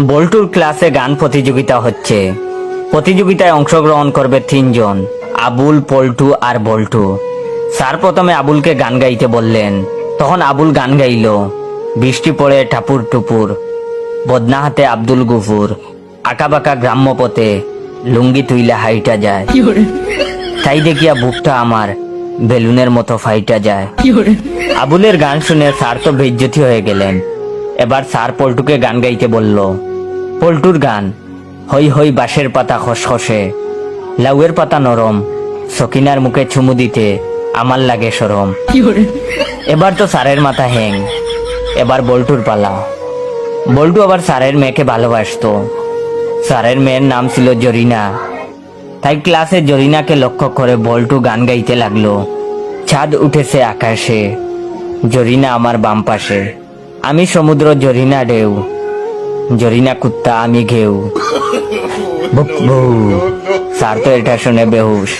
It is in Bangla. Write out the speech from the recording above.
বল্টুর ক্লাসে গান প্রতিযোগিতা হচ্ছে। প্রতিযোগিতায় অংশগ্রহণ করবে 3 জন, আবুল, পল্টু আর বল্টু। স্যার প্রথমে আবুলকে গান গাইতে বললেন। তখন আবুল গান গাইল। বৃষ্টি পড়ে টাপুর টুপুর, বদনা হাতে আব্দুল গুফুর, আঁকাবাঁকা গ্রাম্য পথে লুঙ্গি তুইলা হাইটা যায়, তাই দেখিয়া বুকটা আমার বেলুনের মতো ফাইটা যায়। আবুলের গান শুনে স্যার তো বেইজ্জতি হয়ে গেলেন। এবার স্যার পল্টুকে গান গাইতে বলল। পল্টুর গান, হই হই বাঁশের পাতা খসখসে, লাউয়ের পাতা নরম, সকিনার মুখে চুমু দিতে আমার লাগে সরম। এবার তো স্যারের মাথা হ্যাং। এবার বল্টুর পালা। বল্টু আবার স্যারের মেয়েকে ভালোবাসতো। স্যারের মেয়ের নাম ছিল জরিনা। তাই ক্লাসে জরিনাকে লক্ষ্য করে বল্টু গান গাইতে লাগলো। চাঁদ উঠেছে আকাশে, জরিনা আমার বাম পাশে, আমি সমুদ্র জরিনা ঢেউ, জরিনা কুত্তা আমি ঘেউ। বুক বউ। স্যার তো এটা শুনে বেহুশ।